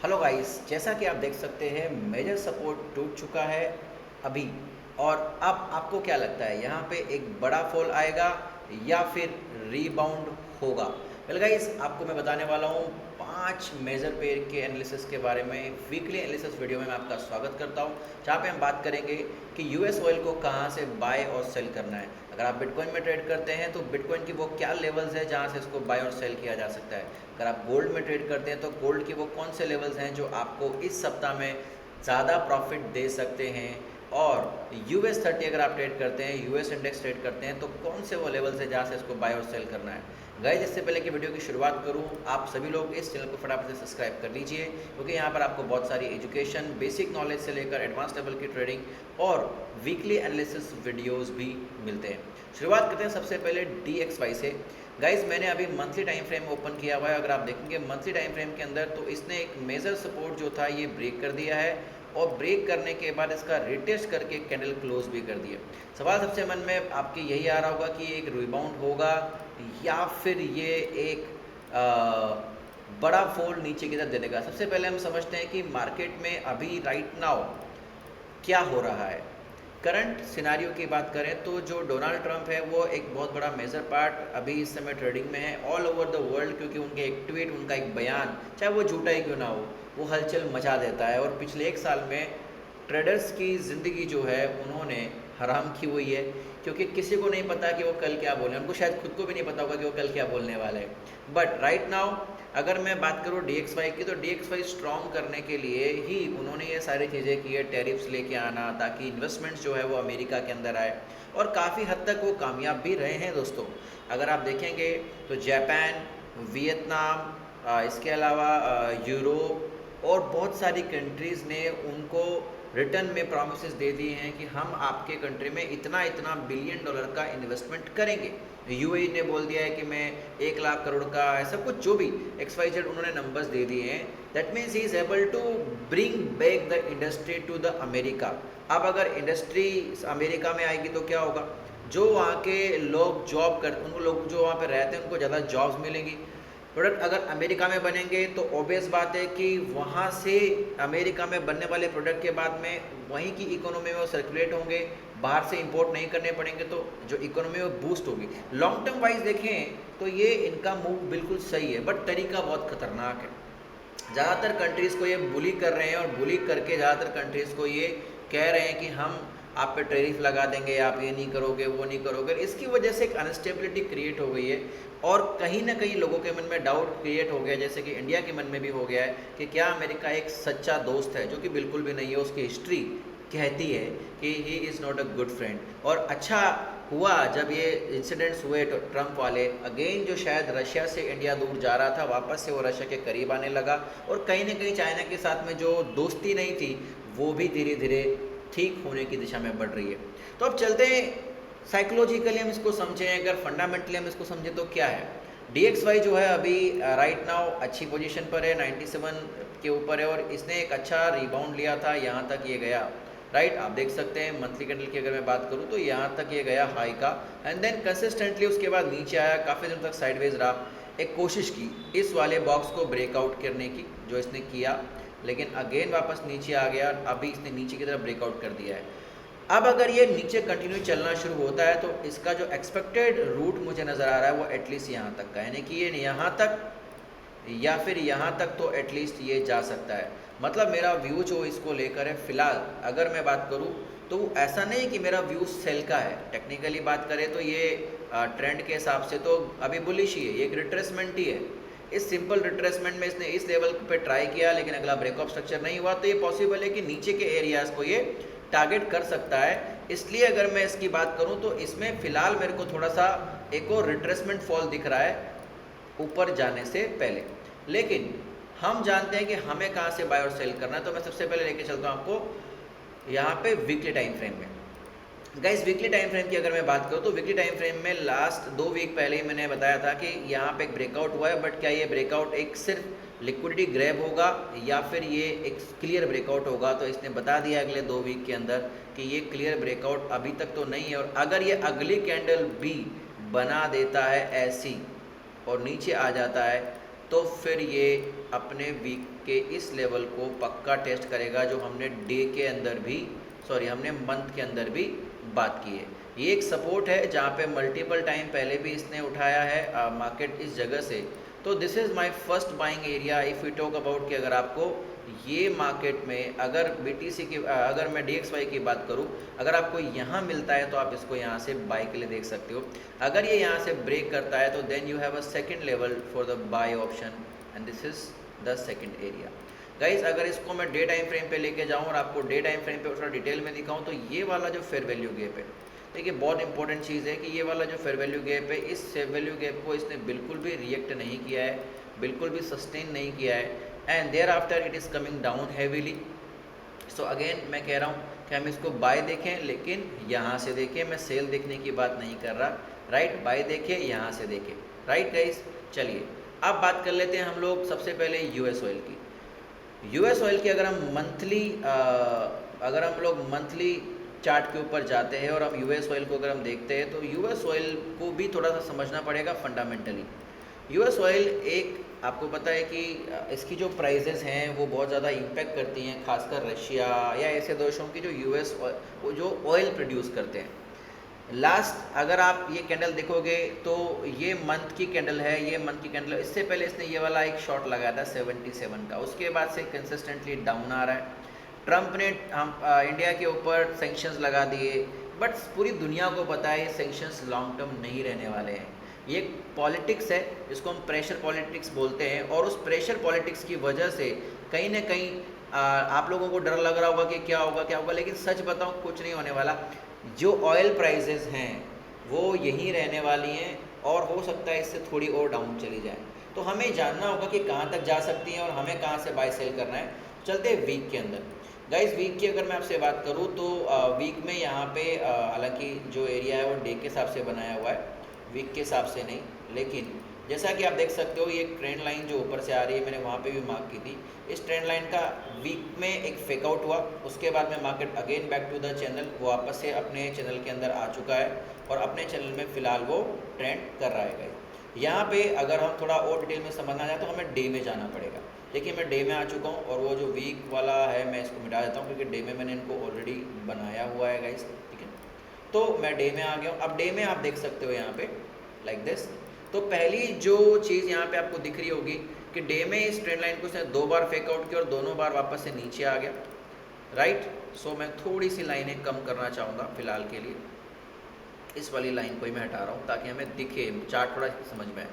Hello guys, जैसा कि आप देख सकते हैं मेजर सपोर्ट टूट चुका है अभी। और अब आपको क्या लगता है यहाँ पे एक बड़ा फॉल आएगा या फिर रीबाउंड होगा? वेल गाइस, आपको मैं बताने वाला हूँ 5 मेजर पेयर के एनालिसिस के बारे में। वीकली एनालिसिस वीडियो में मैं आपका स्वागत करता हूँ, जहाँ पे हम बात करेंगे कि यूएस ऑयल को कहाँ से बाय और सेल करना है। अगर आप बिटकॉइन में ट्रेड करते हैं तो बिटकॉइन की वो क्या लेवल्स है जहाँ से इसको बाय और सेल किया जा सकता है। अगर आप गोल्ड में ट्रेड करते हैं तो गोल्ड के वो कौन से लेवल्स हैं जो आपको इस सप्ताह में ज़्यादा प्रॉफिट दे सकते हैं। और US 30 अगर आप ट्रेड करते हैं, यूएस इंडेक्स ट्रेड करते हैं, तो कौन से वो लेवल्स है जहाँ से इसको बाय और सेल करना है। गाइस, इससे पहले कि वीडियो की शुरुआत करूं, आप सभी लोग इस चैनल को फटाफट से सब्सक्राइब कर लीजिए, क्योंकि यहाँ पर आपको बहुत सारी एजुकेशन, बेसिक नॉलेज से लेकर एडवांस लेवल की ट्रेडिंग और वीकली एनालिसिस वीडियोस भी मिलते हैं। शुरुआत करते हैं सबसे पहले DXY से। गाइस, मैंने अभी मंथली टाइम फ्रेम ओपन किया हुआ है। अगर आप देखेंगे मंथली टाइम फ्रेम के अंदर, तो इसने एक मेजर सपोर्ट जो था ये ब्रेक कर दिया है, और ब्रेक करने के बाद इसका रिटेस्ट करके कैंडल क्लोज भी कर दिया। सवाल सबसे मन में आपके यही आ रहा होगा कि एक रिबाउंड होगा या फिर ये एक बड़ा फॉल नीचे की तरफ दे देगा। सबसे पहले हम समझते हैं कि मार्केट में अभी राइट नाउ क्या हो रहा है। करंट सिनारियो की बात करें तो जो डोनाल्ड ट्रंप है वो एक बहुत बड़ा मेजर पार्ट अभी इस समय ट्रेडिंग में है ऑल ओवर द वर्ल्ड, क्योंकि उनके एक ट्वीट, उनका एक बयान, चाहे वो झूठा ही क्यों ना हो, वो हलचल मचा देता है। और पिछले 1 साल में ट्रेडर्स की ज़िंदगी जो है उन्होंने हराम की हुई है, क्योंकि किसी को नहीं पता कि वो कल क्या बोले, उनको शायद खुद को भी नहीं पता होगा कि वो कल क्या बोलने वाले हैं। बट राइट नाउ अगर मैं बात करूँ DXY की, तो DXY स्ट्रॉन्ग करने के लिए ही उन्होंने ये सारी चीज़ें की है, टैरिफ्स लेके आना, ताकि इन्वेस्टमेंट्स जो है वो अमेरिका के अंदर आए, और काफ़ी हद तक वो कामयाब भी रहे हैं दोस्तों। अगर आप देखेंगे तो जापान, वियतनाम, इसके अलावा यूरोप और बहुत सारी कंट्रीज़ ने उनको रिटर्न में प्रॉमिसेस दे दिए हैं कि हम आपके कंट्री में इतना इतना बिलियन डॉलर का इन्वेस्टमेंट करेंगे। UAE ने बोल दिया है कि मैं 1 लाख करोड़ का, ऐसा कुछ जो भी XYZ उन्होंने नंबर्स दे दिए हैं। That means he is able to bring back the industry to the America. अब अगर इंडस्ट्री अमेरिका में आएगी तो क्या होगा, जो वहाँ के लोग जॉब कर, उन लोग जो वहाँ पे रहते हैं उनको ज़्यादा जॉब्स मिलेंगी। प्रोडक्ट अगर अमेरिका में बनेंगे तो ऑब्वियस बात है कि वहाँ से अमेरिका में बनने वाले प्रोडक्ट के बाद में वहीं की इकोनॉमी में वो सर्कुलेट होंगे, बाहर से इंपोर्ट नहीं करने पड़ेंगे, तो जो इकोनॉमी वो बूस्ट होगी। लॉन्ग टर्म वाइज देखें तो ये इनका मूव बिल्कुल सही है, बट तरीका बहुत खतरनाक है। ज़्यादातर कंट्रीज़ को ये बुली कर रहे हैं, और बुली करके ज़्यादातर कंट्रीज़ को ये कह रहे हैं कि हम आप पे टैरिफ लगा देंगे, आप ये नहीं करोगे, वो नहीं करोगे। इसकी वजह से एक अनस्टेबिलिटी क्रिएट हो गई है, और कहीं ना कहीं लोगों के मन में डाउट क्रिएट हो गया, जैसे कि इंडिया के मन में भी हो गया है कि क्या अमेरिका एक सच्चा दोस्त है, जो कि बिल्कुल भी नहीं है। उसकी हिस्ट्री कहती है कि he is not a good friend. और अच्छा हुआ जब ये इंसिडेंट्स हुए तो ट्रंप वाले, अगेन जो शायद रशिया से इंडिया दूर जा रहा था, वापस से वो रशिया के करीब आने लगा, और कहीं ना कहीं चाइना के साथ में जो दोस्ती नहीं थी वो भी धीरे धीरे ठीक होने की दिशा में बढ़ रही है। तो अब चलते हैं साइकोलॉजिकली हम इसको समझें, अगर फंडामेंटली हम इसको समझें तो क्या है। DXY जो है अभी राइट नाउ अच्छी पोजीशन पर है, 97 के ऊपर है, और इसने एक अच्छा रिबाउंड लिया था, यहाँ तक ये गया। राइट, आप देख सकते हैं मंथली कैंडल की अगर मैं बात करूँ तो यहाँ तक ये गया हाई का, एंड देन कंसिस्टेंटली उसके बाद नीचे आया, काफ़ी दिन तक साइडवेज रहा। एक कोशिश की इस वाले बॉक्स को ब्रेकआउट करने की, जो इसने किया, लेकिन अगेन वापस नीचे आ गया। अभी इसने नीचे की तरफ ब्रेकआउट कर दिया है। अब अगर ये नीचे कंटिन्यू चलना शुरू होता है तो इसका जो एक्सपेक्टेड रूट मुझे नज़र आ रहा है वो एटलीस्ट यहाँ तक का, यानी कि ये यहाँ तक या फिर यहाँ तक तो एटलीस्ट ये जा सकता है। मतलब मेरा व्यू जो इसको लेकर है फ़िलहाल, अगर मैं बात करूँ तो ऐसा नहीं कि मेरा व्यू सेल का है। टेक्निकली बात करें तो ये ट्रेंड के हिसाब से तो अभी बुलिश ही है, ये एक रिट्रेसमेंट ही है। इस सिंपल रिट्रेसमेंट में इसने इस लेवल पे ट्राई किया, लेकिन अगला ब्रेकअप स्ट्रक्चर नहीं हुआ, तो ये पॉसिबल है कि नीचे के एरियाज़ को ये टारगेट कर सकता है। इसलिए अगर मैं इसकी बात करूं तो इसमें फ़िलहाल मेरे को थोड़ा सा एक और रिट्रेसमेंट फॉल दिख रहा है ऊपर जाने से पहले। लेकिन हम जानते हैं कि हमें कहाँ से बाय और सेल करना है, तो मैं सबसे पहले लेके चलता हूँ आपको यहाँ पे वीकली टाइम फ्रेम में। गाइस, वीकली टाइम फ्रेम की अगर मैं बात करूँ तो वीकली टाइम फ्रेम में लास्ट 2 वीक पहले ही मैंने बताया था कि यहाँ पे एक ब्रेकआउट हुआ है, बट क्या ये ब्रेकआउट एक सिर्फ लिक्विडिटी ग्रैब होगा या फिर ये एक क्लियर ब्रेकआउट होगा? तो इसने बता दिया अगले 2 वीक के अंदर कि ये क्लियर ब्रेकआउट अभी तक तो नहीं है, और अगर ये अगली कैंडल भी बना देता है ऐसी और नीचे आ जाता है तो फिर ये अपने वीक के इस लेवल को पक्का टेस्ट करेगा जो हमने डे के अंदर भी, सॉरी हमने मंथ के अंदर भी बात की है। ये एक सपोर्ट है जहाँ पे मल्टीपल टाइम पहले भी इसने उठाया है मार्केट इस जगह से। तो this is my first buying area if you talk about कि अगर आपको ये मार्केट में अगर BTC की अगर मैं DXY की बात करूँ, अगर आपको यहाँ मिलता है तो आप इसको यहाँ से बाय के लिए देख सकते हो। अगर ये यहाँ से ब्रेक करता है तो then you have a second level for the buy option and this is the second area. Guys अगर इसको मैं डे टाइम फ्रेम पे लेके जाऊँ और आपको डे टाइम फ्रेम पे थोड़ा डिटेल में दिखाऊँ तो ये वाला जो फेयर वैल्यू गैप है, देखिए बहुत इंपॉर्टेंट चीज़ है कि ये वाला जो फेयर वैल्यू गैप है, इस फेयर वैल्यू गैप को इसने बिल्कुल भी रिएक्ट नहीं किया है, बिल्कुल भी सस्टेन नहीं किया है and thereafter it is coming down heavily. So again मैं कह रहा हूँ कि हम इसको बाय देखें, लेकिन यहाँ से देखें, मैं सेल देखने की बात नहीं कर रहा, राइट। बाय देखें, यहाँ से देखें, राइट गाइस। चलिए अब बात कर लेते हैं हम लोग सबसे पहले यूएस ऑयल की। यूएस ऑयल की अगर हम लोग मंथली चार्ट के ऊपर जाते हैं और हम यूएस ऑयल को अगर हम देखते हैं तो यूएस ऑयल को भी थोड़ा सा समझना पड़ेगा फंडामेंटली। यूएस ऑयल एक, आपको पता है कि इसकी जो प्राइजेस हैं वो बहुत ज़्यादा इम्पेक्ट करती हैं, खासकर रशिया या ऐसे देशों की जो यूएस जो ऑयल प्रोड्यूस करते हैं। लास्ट अगर आप ये कैंडल देखोगे तो ये मंथ की कैंडल है, ये मंथ की कैंडल। इससे पहले इसने ये वाला एक शॉट लगाया था 77 का, उसके बाद से कंसिस्टेंटली डाउन आ रहा है। ट्रंप ने इंडिया के ऊपर सेंक्शंस लगा दिए, बट पूरी दुनिया को पता है ये सेंक्शंस लॉन्ग टर्म नहीं रहने वाले हैं। ये एक पॉलिटिक्स है, जिसको हम प्रेशर पॉलिटिक्स बोलते हैं, और उस प्रेशर पॉलिटिक्स की वजह से कहीं ना कहीं आप लोगों को डर लग रहा होगा कि क्या होगा, लेकिन सच बताऊं कुछ नहीं होने वाला। जो ऑयल प्राइजेस हैं वो यहीं रहने वाली हैं और हो सकता है इससे थोड़ी और डाउन चली जाए। तो हमें जानना होगा कि कहाँ तक जा सकती हैं और हमें कहाँ से बाय सेल करना है। चलते हैं वीक के अंदर। गाइस वीक की अगर मैं आपसे बात करूँ तो वीक में यहाँ पे हालांकि जो एरिया है वो डे के हिसाब से बनाया हुआ है, वीक के हिसाब से नहीं। लेकिन जैसा कि आप देख सकते हो ये ट्रेंड लाइन जो ऊपर से आ रही है, मैंने वहाँ पे भी मार्क की थी। इस ट्रेंड लाइन का वीक में एक फेक आउट हुआ, उसके बाद में market again back to the channel, वो वापस से अपने चैनल के अंदर आ चुका है और अपने चैनल में फ़िलहाल वो ट्रेंड कर रहा है। यहाँ पे अगर हम थोड़ा और डिटेल में समझना चाहें तो हमें डे में जाना पड़ेगा। देखिए मैं डे में आ चुका हूँ और वो जो वीक वाला है मैं इसको मिटा देता हूँ क्योंकि डे में मैंने इनको ऑलरेडी बनाया हुआ है गाइस, ठीक है। तो मैं डे में आ गया हूँ। अब डे में आप देख सकते हो यहाँ पे लाइक दिस। तो पहली जो चीज़ यहाँ पे आपको दिख रही होगी कि डे में इस ट्रेंड लाइन को उसने 2 बार फेक आउट किया और दोनों बार वापस से नीचे आ गया, राइट। सो मैं थोड़ी सी लाइनें कम करना चाहूँगा फिलहाल के लिए, इस वाली लाइन को ही मैं हटा रहा हूँ ताकि हमें दिखे, चार्ट थोड़ा समझ में आए।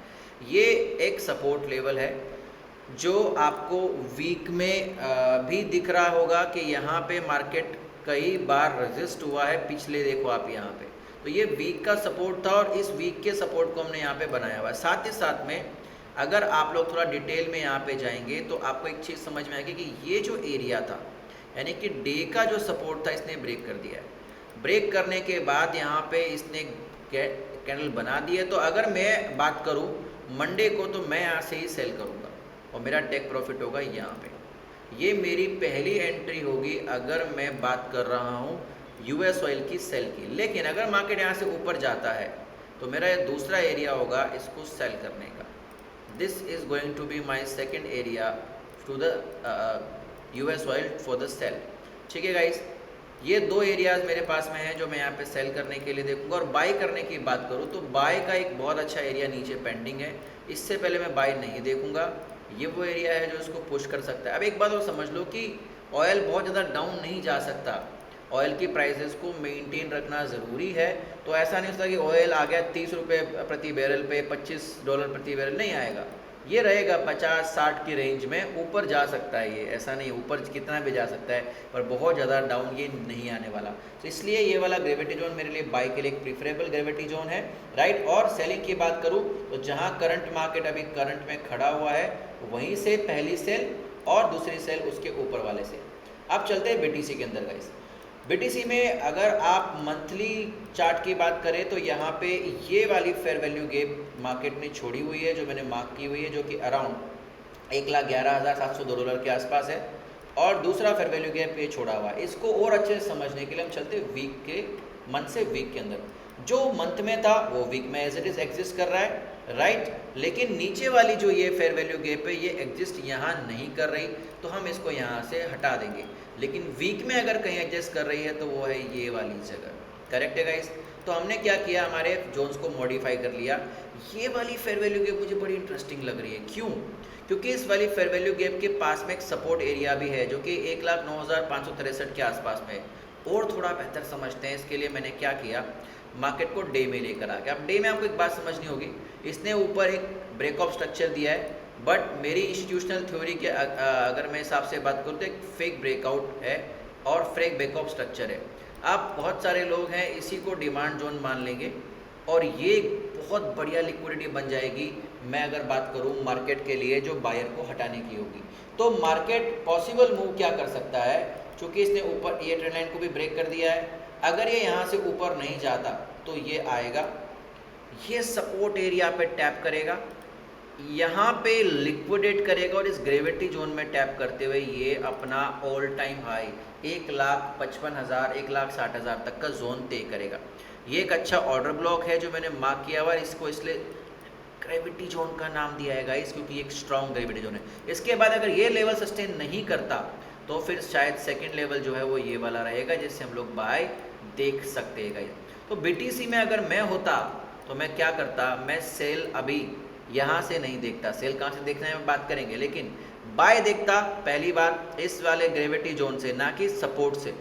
ये एक सपोर्ट लेवल है जो आपको वीक में भी दिख रहा होगा कि यहाँ पे मार्केट कई बार रेजिस्ट हुआ है पिछले, देखो आप यहाँ पे। तो ये वीक का सपोर्ट था और इस वीक के सपोर्ट को हमने यहाँ पे बनाया हुआ है। साथ ही साथ में अगर आप लोग थोड़ा डिटेल में यहाँ पे जाएंगे तो आपको एक चीज़ समझ में आएगी कि ये जो एरिया था यानी कि डे का जो सपोर्ट था इसने ब्रेक कर दिया है। ब्रेक करने के बाद यहाँ पे इसने कैंडल बना दी है। तो अगर मैं बात करूँ मंडे को तो मैं यहाँ से ही सेल करूँगा और मेरा टेक प्रॉफिट होगा यहाँ पे। ये मेरी पहली एंट्री होगी अगर मैं बात कर रहा हूँ यूएस ऑयल की सेल की। लेकिन अगर मार्केट यहाँ से ऊपर जाता है तो मेरा ये दूसरा एरिया होगा इसको सेल करने का। This is going to be my second area to the US oil for the sell, ठीक है गाइस। ये 2 एरियाज़ मेरे पास में हैं जो मैं यहाँ पे सेल करने के लिए देखूंगा। और बाय करने की बात करूँ तो बाय का एक बहुत अच्छा एरिया नीचे पेंडिंग है, इससे पहले मैं बाय नहीं देखूंगा। ये वो एरिया है जो इसको पुश कर सकता है। अब एक बात और समझ लो कि ऑयल बहुत ज़्यादा डाउन नहीं जा सकता, ऑयल की प्राइसेस को मेंटेन रखना ज़रूरी है। तो ऐसा नहीं होता कि ऑयल आ गया 30 रुपये प्रति बैरल पे, $25 प्रति बैरल, नहीं आएगा। ये रहेगा 50-60 की रेंज में, ऊपर जा सकता है ये, ऐसा नहीं, ऊपर कितना भी जा सकता है पर बहुत ज़्यादा डाउन ये नहीं आने वाला। तो इसलिए ये वाला ग्रेविटी जोन मेरे लिए बाय के लिए एक प्रीफरेबल ग्रेविटी जोन है, राइट। और सेलिंग की बात करूँ तो जहाँ करंट मार्केट अभी करंट में खड़ा हुआ है वहीं से पहली सेल और दूसरी सेल उसके ऊपर वाले से। अब चलते हैं BTC के अंदर गाइस। BTC में अगर आप मंथली चार्ट की बात करें तो यहाँ पे ये वाली फेयर वैल्यू गैप मार्केट ने छोड़ी हुई है जो मैंने मार्क की हुई है, जो कि अराउंड $1,11,702 के आसपास है। और दूसरा फेयर वैल्यू गैप ये छोड़ा हुआ है। इसको और अच्छे से समझने के लिए हम चलते वीक के, मंथ से वीक के अंदर। जो मंथ में था वो वीक में एज इट इज़ एग्जिस्ट कर रहा है राइट। लेकिन नीचे वाली जो ये फेयर वैल्यू गैप है ये एग्जिस्ट यहाँ नहीं कर रही, तो हम इसको यहाँ से हटा देंगे। लेकिन वीक में अगर कहीं एग्जिस्ट कर रही है तो वो है ये वाली जगह, करेक्ट है गाइस। तो हमने क्या किया, हमारे जोन्स को मॉडिफाई कर लिया। ये वाली फेयर वैल्यू गैप मुझे बड़ी इंटरेस्टिंग लग रही है, क्यों? क्योंकि इस वाली फेयर वैल्यू गैप के पास में एक सपोर्ट एरिया भी है जो कि 1,09,563 के आसपास में है। और थोड़ा बेहतर समझते हैं इसके लिए मैंने क्या किया, मार्केट को डे में लेकर आ गया। अब डे में आपको एक बात समझनी होगी, इसने ऊपर एक ब्रेकऑफ स्ट्रक्चर दिया है, बट मेरी इंस्टीट्यूशनल थ्योरी के अगर मैं हिसाब से बात करूँ तो एक फेक ब्रेकआउट है और फेक ब्रेकऑफ स्ट्रक्चर है। आप बहुत सारे लोग हैं इसी को डिमांड जोन मान लेंगे और ये बहुत बढ़िया लिक्विडिटी बन जाएगी। मैं अगर बात करूँ मार्केट के लिए जो बायर को हटाने की होगी, तो मार्केट पॉसिबल मूव क्या कर सकता है, क्योंकि इसने ऊपर ये ट्रेंड लाइन को भी ब्रेक कर दिया है। अगर ये यहाँ से ऊपर नहीं जाता तो ये आएगा, ये सपोर्ट एरिया पे टैप करेगा, यहाँ पे लिक्विडेट करेगा और इस ग्रेविटी जोन में टैप करते हुए ये अपना ऑल टाइम हाई 1,55,000 1,60,000 तक का जोन तय करेगा। ये एक अच्छा ऑर्डर ब्लॉक है जो मैंने मार्क किया हुआ, इसको इसलिए ग्रेविटी जोन का नाम दिया है गाइस, क्योंकि एक स्ट्रॉन्ग ग्रेविटी जोन है। इसके बाद अगर ये लेवल सस्टेन नहीं करता तो फिर शायद सेकेंड लेवल जो है वो ये वाला रहेगा, जिससे हम लोग बाय देख सकते हैं गाइस। तो बीटीसी में अगर मैं होता तो मैं क्या करता, मैं सेल अभी यहाँ से नहीं देखता, सेल कहाँ से देखना है मैं बात करेंगे, लेकिन बाय देखता पहली बार इस वाले ग्रेविटी जोन से, ना कि सपोर्ट से,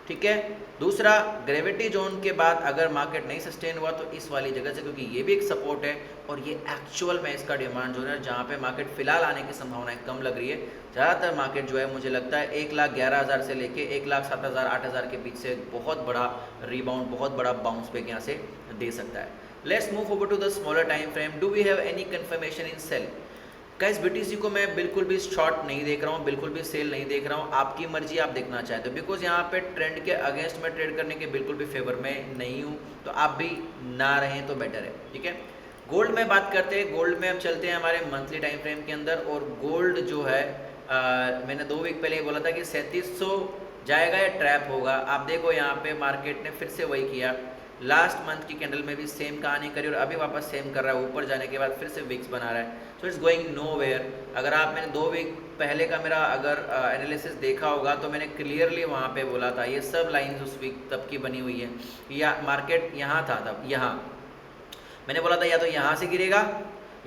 ठीक है। दूसरा, ग्रेविटी जोन के बाद अगर मार्केट नहीं सस्टेन हुआ तो इस वाली जगह से, क्योंकि ये भी एक सपोर्ट है और ये एक्चुअल में इसका डिमांड जोन है जहाँ पे मार्केट फिलहाल आने की संभावनाएं कम लग रही है। ज़्यादातर मार्केट जो है मुझे लगता है 1,11,000 से लेके 1,07,000 8,000 के बीच से बहुत बड़ा रिबाउंड, बहुत बड़ा बाउंस बैक यहाँ से दे सकता है। Let's move over to the smaller time frame. Do we have any confirmation in sell? Guys BTC को मैं बिल्कुल भी शॉर्ट नहीं देख रहा हूँ, बिल्कुल भी सेल नहीं देख रहा हूँ, आपकी मर्जी, आप देखना चाहते हो, बिकॉज यहाँ पे ट्रेंड के अगेंस्ट में ट्रेड करने के बिल्कुल भी फेवर में नहीं हूँ, तो आप भी ना रहें तो बेटर है, ठीक है। गोल्ड में बात करते हैं, गोल्ड में हम चलते हैं हमारे मंथली टाइम फ्रेम के अंदर, और गोल्ड जो है मैंने 2 वीक पहले ही बोला था कि 3700 जाएगा या ट्रैप होगा। आप देखो यहाँ पे मार्केट ने फिर से वही किया, लास्ट मंथ की कैंडल में भी सेम कहानी करी और अभी वापस सेम कर रहा है, ऊपर जाने के बाद फिर से विक्स बना रहा है, सो इट्स गोइंग नोवेयर। अगर आप, मैंने 2 वीक पहले का मेरा अगर एनालिसिस देखा होगा तो मैंने क्लियरली वहाँ पे बोला था ये सब लाइंस उस वीक तब की बनी हुई है, या मार्केट यहाँ था तब, यहाँ मैंने बोला था या तो यहाँ से गिरेगा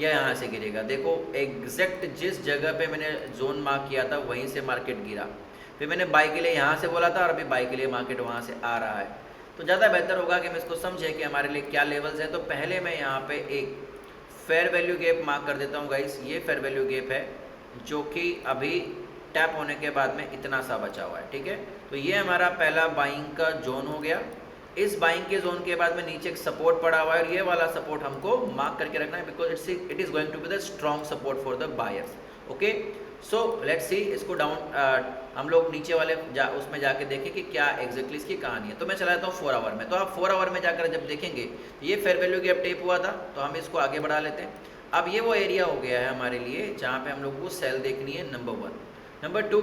या यहाँ से गिरेगा। देखो एग्जैक्ट जिस जगह पे मैंने जोन मार्क किया था वहीं से मार्केट गिरा, फिर मैंने बाई के लिए यहाँ से बोला था और अभी बाई के लिए मार्केट वहाँ से आ रहा है। तो ज़्यादा बेहतर होगा कि हम इसको समझें कि हमारे लिए क्या लेवल्स हैं। तो पहले मैं यहाँ पे एक फेयर वैल्यू गैप मार्क कर देता हूँ गाइस, ये फेयर वैल्यू गैप है जो कि अभी टैप होने के बाद में इतना सा बचा हुआ है, ठीक है। तो ये हमारा पहला बाइंग का जोन हो गया। इस बाइंग के जोन के बाद में नीचे एक सपोर्ट पड़ा हुआ है और ये वाला सपोर्ट हमको मार्क करके रखना है, because it is going to be the strong support for the buyers. Okay, so let's see इसको डाउन हम लोग नीचे वाले उसमें जाके देखें कि क्या एग्जैक्टली इसकी कहानी है। तो मैं चला जाता हूँ 4 आवर में। तो आप 4 आवर में जाकर जब देखेंगे ये फेयर वैल्यू गैप टेप हुआ था, तो हम इसको आगे बढ़ा लेते हैं। अब ये वो एरिया हो गया है हमारे लिए जहाँ पे हम लोग को सेल देखनी है, नंबर 1। नंबर 2,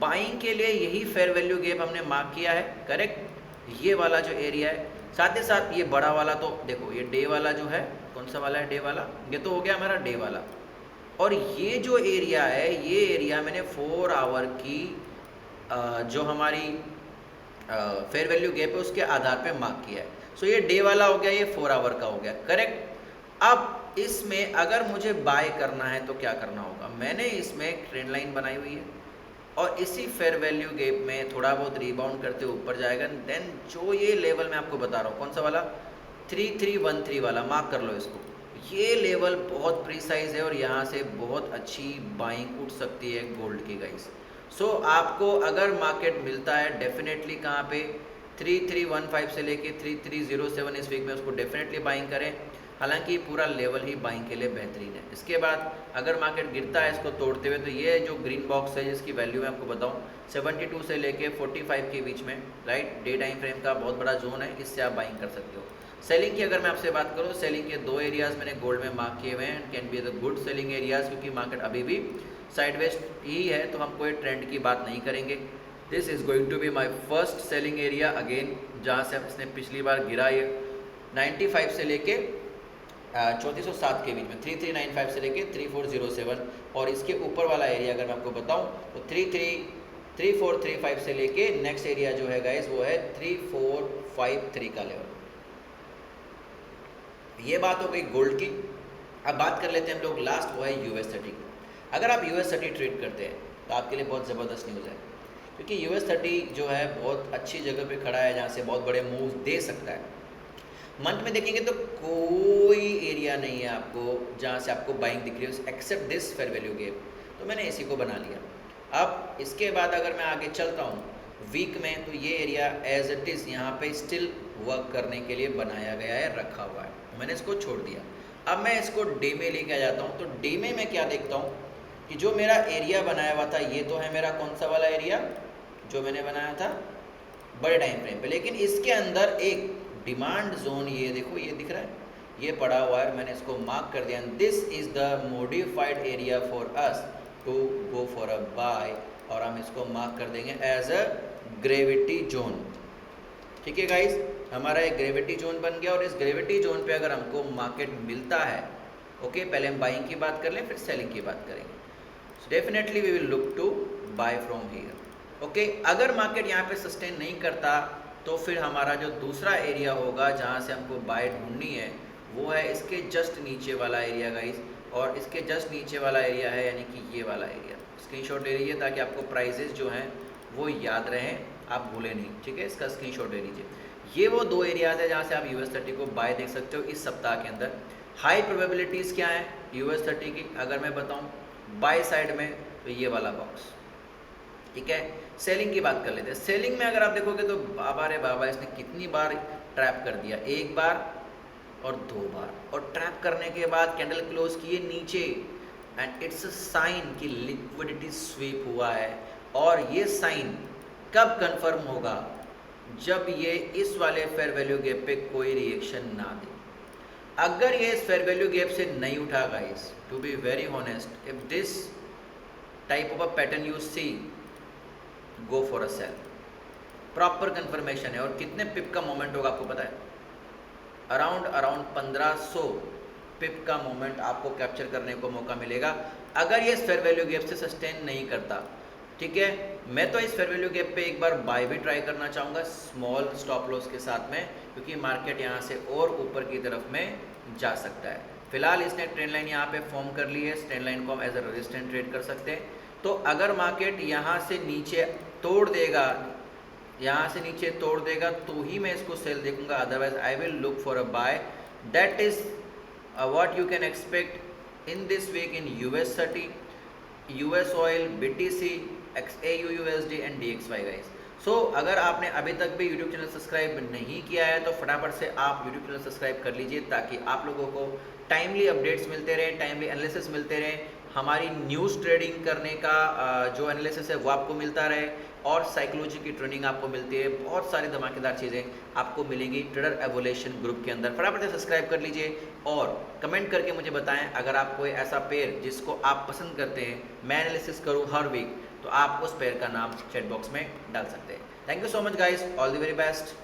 बाइंग के लिए यही फेयर वैल्यू गैप हमने मार्क किया है, करेक्ट, ये वाला जो एरिया है। साथ ही साथ ये बड़ा वाला, तो देखो ये डे वाला जो है, कौन सा वाला है, डे वाला, ये तो हो गया हमारा डे वाला। और ये जो एरिया है, ये एरिया मैंने 4 आवर की जो हमारी फेयर वैल्यू गैप है उसके आधार पे मार्क किया है। सो ये डे वाला हो गया, ये 4 आवर का हो गया, करेक्ट। अब इसमें अगर मुझे बाय करना है तो क्या करना होगा, मैंने इसमें एक ट्रेंड लाइन बनाई हुई है और इसी फेयर वैल्यू गैप में थोड़ा बहुत रिबाउंड करते ऊपर जाएगा। देन जो ये लेवल मैं आपको बता रहा हूँ, कौन सा वाला, 3313 वाला, मार्क कर लो इसको। ये लेवल बहुत प्रीसाइज है और यहाँ से बहुत अच्छी बाइंग उठ सकती है गोल्ड की गाइस। सो आपको अगर मार्केट मिलता है डेफिनेटली कहाँ पे, 3315 से लेके 3307 इस वीक में उसको डेफिनेटली बाइंग करें। हालांकि पूरा लेवल ही बाइंग के लिए बेहतरीन है। इसके बाद अगर मार्केट गिरता है इसको तोड़ते हुए, तो ये जो ग्रीन बॉक्स है जिसकी वैल्यू मैं आपको बताऊं 72 से लेके 45 के बीच में, राइट, डे टाइम फ्रेम का बहुत बड़ा जोन है, इससे आप बाइंग कर सकते हो। सेलिंग की अगर मैं आपसे बात करूँ, सेलिंग के 2 एरियाज़ मैंने गोल्ड में मार्क किए हुए हैं, can be the good selling areas, क्योंकि मार्केट अभी भी साइडवेज ही है तो हम कोई ट्रेंड की बात नहीं करेंगे। This is going to be my first selling area again, जहाँ से इसने पिछली बार गिरा, ये 95 से लेके 3407 के बीच में 3395 से लेके 3407, और इसके ऊपर वाला एरिया अगर मैं आपको बताऊं तो 3435 से लेके नेक्स्ट एरिया जो है गाइस वो है 3453 का लेवल। ये बात हो गई गोल्ड की। अब बात कर लेते हैं हम लोग लास्ट, वो है US30 की। अगर आप US30 ट्रेड करते हैं तो आपके लिए बहुत ज़बरदस्त न्यूज़ है, क्योंकि US30 जो है बहुत अच्छी जगह पे खड़ा है जहाँ से बहुत बड़े मूव्स दे सकता है। मंथ में देखेंगे तो कोई एरिया नहीं है आपको जहाँ से आपको बाइंग दिख रही है except this fair value gap, तो मैंने इसी को बना लिया। अब इसके बाद अगर मैं आगे चलता हूँ वीक में, तो ये एरिया एज इट इज़ यहाँ पे स्टिल वर्क करने के लिए बनाया गया है, रखा हुआ है, तो मैंने इसको छोड़ दिया। अब मैं इसको डे में लेके आ जाता हूँ, तो डे में मैं क्या देखता हूँ कि जो मेरा एरिया बनाया हुआ था, ये तो है मेरा कौन सा वाला एरिया जो मैंने बनाया था बड़े टाइम फ्रेम पे, लेकिन इसके अंदर एक डिमांड जोन, ये देखो ये दिख रहा है, ये पड़ा हुआ है, मैंने इसको मार्क कर दिया। This is the modified area for us to go for a buy, और हम इसको मार्क कर देंगे एज अ ग्रेविटी जोन। ठीक है गाइस, हमारा एक ग्रेविटी जोन बन गया, और इस ग्रेविटी जोन पे अगर हमको मार्केट मिलता है, ओके, पहले हम बाइंग की बात कर लें फिर सेलिंग की बात करेंगे। Definitely we will look to buy from here. Okay, अगर मार्केट यहाँ पे सस्टेन नहीं करता तो फिर हमारा जो दूसरा एरिया होगा जहाँ से हमको बाय ढूंढनी है वो है इसके जस्ट नीचे वाला एरिया गाइस, और इसके जस्ट नीचे वाला एरिया है यानी कि ये वाला एरिया। स्क्रीनशॉट ले लीजिए ताकि आपको प्राइजेस जो हैं वो याद रहें, आप भूलें नहीं। ठीक है, इसका स्क्रीनशॉट ले लीजिए। ये वो दो एरियाज है जहाँ से आप US30 को बाय देख सकते हो इस सप्ताह के अंदर। हाई प्रोबेबिलिटीज़ क्या है US30 की, अगर मैं बताऊँ बाय साइड में, तो ये वाला बॉक्स। ठीक है, सेलिंग की बात कर लेते हैं। सेलिंग में अगर आप देखोगे तो बाबा रे बाबा, इसने कितनी बार ट्रैप कर दिया, एक बार और दो बार, और ट्रैप करने के बाद कैंडल क्लोज किए नीचे, एंड इट्स अ साइन कि लिक्विडिटी स्वीप हुआ है। और ये साइन कब कंफर्म होगा, जब ये इस वाले फेयर वैल्यू गैप पे कोई रिएक्शन ना दे। अगर ये इस फेयर वैल्यू गैप से नहीं उठा guys, to be very honest, if this type of a pattern you see, go for a sell. Proper confirmation है। और कितने पिप का मोमेंट होगा आपको पता है, अराउंड 1500 पिप का मोमेंट आपको कैप्चर करने को मौका मिलेगा अगर ये फेयर वैल्यू गैप से सस्टेन नहीं करता। ठीक है, मैं तो इस फेयर वैल्यू गैप पे एक बार बाय भी ट्राई करना चाहूँगा स्मॉल स्टॉप लॉस के साथ में, क्योंकि मार्केट यहाँ से और ऊपर की तरफ में जा सकता है। फिलहाल इसने ट्रेंड लाइन यहाँ पे फॉर्म कर ली है, ट्रेंड लाइन को हम एज अ रेजिस्टेंट ट्रेड कर सकते हैं। तो अगर मार्केट यहाँ से नीचे तोड़ देगा, यहाँ से नीचे तोड़ देगा तो ही मैं इसको सेल देखूंगा, otherwise I will look for a buy. That is what you can expect in this week in US30, US oil, BTC, XAU USD and DXY guys. So अगर आपने अभी तक भी यूट्यूब चैनल सब्सक्राइब नहीं किया है तो फटाफट से आप यूट्यूब चैनल सब्सक्राइब कर लीजिए, ताकि आप लोगों को टाइमली अपडेट्स मिलते रहें, टाइमली एनालिसिस मिलते रहें, हमारी न्यूज़ ट्रेडिंग करने का जो एनालिसिस है वो आपको मिलता रहे, और साइकोलॉजी की ट्रेनिंग आपको मिलती है। बहुत सारी धमाकेदार चीज़ें आपको मिलेंगी ट्रेडर एवोल्यूशन ग्रुप के अंदर। फटाफट से सब्सक्राइब कर लीजिए और कमेंट करके मुझे बताएं अगर आप कोई ऐसा पेयर जिसको आप पसंद करते हैं मैं एनालिसिस करूँ हर वीक, तो आप उस पेयर का नाम चैट बॉक्स में डाल सकते हैं। Thank you so much guys, all the very best.